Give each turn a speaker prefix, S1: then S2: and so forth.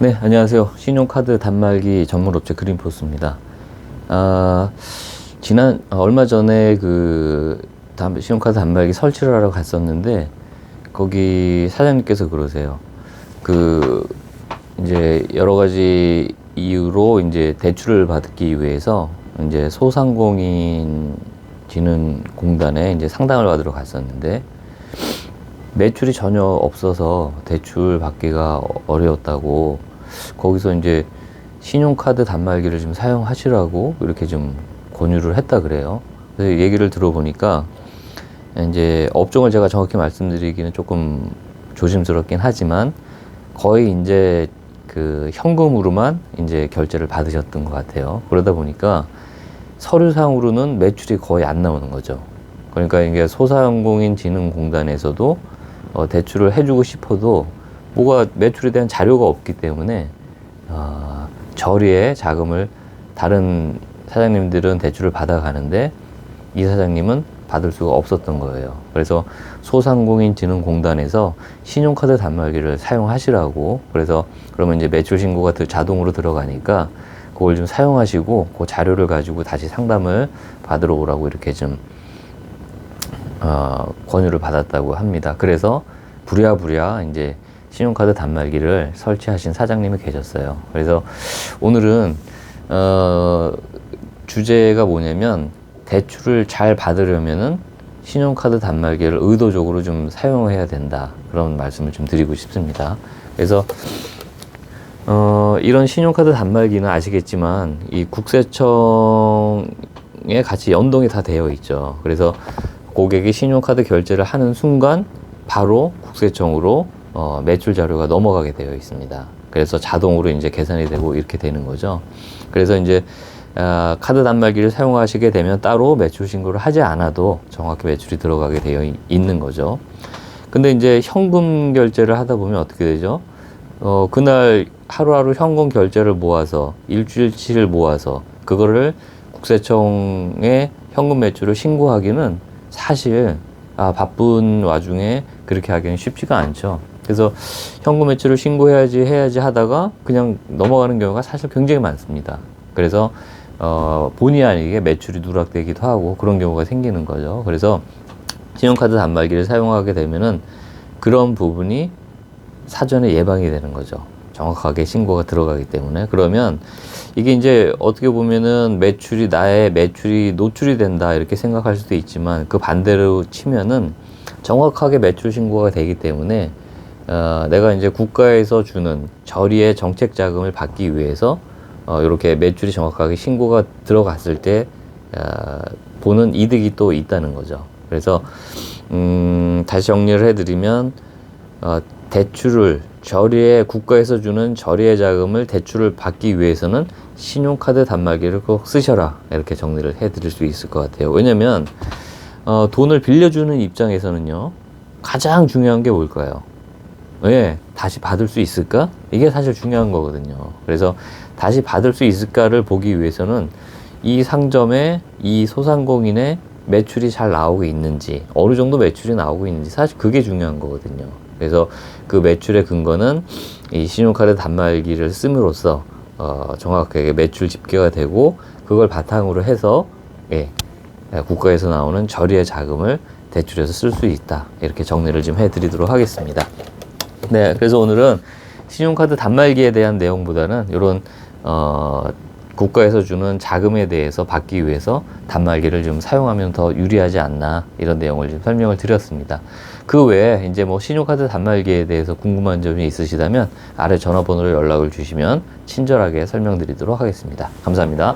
S1: 네, 안녕하세요. 신용카드 단말기 전문업체 그린포스입니다. 얼마 전에 신용카드 단말기 설치를 하러 갔었는데, 거기 사장님께서 그러세요. 이제 여러 가지 이유로 이제 대출을 받기 위해서 이제 소상공인 진흥공단에 이제 상담을 받으러 갔었는데, 매출이 전혀 없어서 대출 받기가 어려웠다고, 거기서 이제 신용카드 단말기를 좀 사용하시라고 이렇게 좀 권유를 했다 그래요. 그래서 얘기를 들어보니까 이제 업종을 제가 정확히 말씀드리기는 조금 조심스럽긴 하지만 거의 이제 현금으로만 이제 결제를 받으셨던 것 같아요. 그러다 보니까 서류상으로는 매출이 거의 안 나오는 거죠. 그러니까 이게 소상공인 진흥공단에서도 대출을 해주고 싶어도 뭐가 매출에 대한 자료가 없기 때문에 저리에 자금을 다른 사장님들은 대출을 받아가는데 이 사장님은 받을 수가 없었던 거예요. 그래서 소상공인진흥공단에서 신용카드 단말기를 사용하시라고, 그래서 그러면 이제 매출 신고가 자동으로 들어가니까 그걸 좀 사용하시고 그 자료를 가지고 다시 상담을 받으러 오라고 이렇게 좀 권유를 받았다고 합니다. 그래서 부랴부랴 이제 신용카드 단말기를 설치하신 사장님이 계셨어요. 그래서 오늘은 주제가 뭐냐면, 대출을 잘 받으려면은 신용카드 단말기를 의도적으로 좀 사용해야 된다, 그런 말씀을 좀 드리고 싶습니다. 그래서 이런 신용카드 단말기는 아시겠지만 이 국세청에 같이 연동이 다 되어 있죠. 그래서 고객이 신용카드 결제를 하는 순간 바로 국세청으로 매출 자료가 넘어가게 되어 있습니다. 그래서 자동으로 이제 계산이 되고 이렇게 되는 거죠. 그래서 이제 카드 단말기를 사용하시게 되면 따로 매출 신고를 하지 않아도 정확히 매출이 들어가게 되어 있는 거죠. 근데 이제 현금 결제를 하다 보면 어떻게 되죠? 그날 하루하루 현금 결제를 모아서 일주일치를 모아서 그거를 국세청에 현금 매출을 신고하기는 사실 바쁜 와중에 그렇게 하기는 쉽지가 않죠. 그래서 현금 매출을 신고해야지 하다가 그냥 넘어가는 경우가 사실 굉장히 많습니다. 그래서 본의 아니게 매출이 누락되기도 하고 그런 경우가 생기는 거죠. 그래서 신용카드 단말기를 사용하게 되면은 그런 부분이 사전에 예방이 되는 거죠. 정확하게 신고가 들어가기 때문에. 그러면 이게 이제 어떻게 보면은 나의 매출이 노출이 된다 이렇게 생각할 수도 있지만, 그 반대로 치면은 정확하게 매출 신고가 되기 때문에 내가 이제 국가에서 주는 저리의 정책 자금을 받기 위해서 이렇게 매출이 정확하게 신고가 들어갔을 때 보는 이득이 또 있다는 거죠. 그래서 다시 정리를 해드리면, 대출을 국가에서 주는 저리의 자금을 대출을 받기 위해서는 신용카드 단말기를 꼭 쓰셔라, 이렇게 정리를 해드릴 수 있을 것 같아요. 왜냐면 돈을 빌려주는 입장에서는요, 가장 중요한 게 뭘까요? 왜 다시 받을 수 있을까? 이게 사실 중요한 거거든요. 그래서 다시 받을 수 있을까를 보기 위해서는 이 상점에 이 소상공인의 매출이 잘 나오고 있는지, 어느 정도 매출이 나오고 있는지, 사실 그게 중요한 거거든요. 그래서 그 매출의 근거는 이 신용카드 단말기를 씀으로써 정확하게 매출 집계가 되고, 그걸 바탕으로 해서 국가에서 나오는 저리의 자금을 대출해서 쓸 수 있다, 이렇게 정리를 좀 해드리도록 하겠습니다. 네, 그래서 오늘은 신용카드 단말기에 대한 내용보다는 이런 국가에서 주는 자금에 대해서 받기 위해서 단말기를 좀 사용하면 더 유리하지 않나, 이런 내용을 좀 설명을 드렸습니다. 그 외에 이제 신용카드 단말기에 대해서 궁금한 점이 있으시다면 아래 전화번호로 연락을 주시면 친절하게 설명드리도록 하겠습니다. 감사합니다.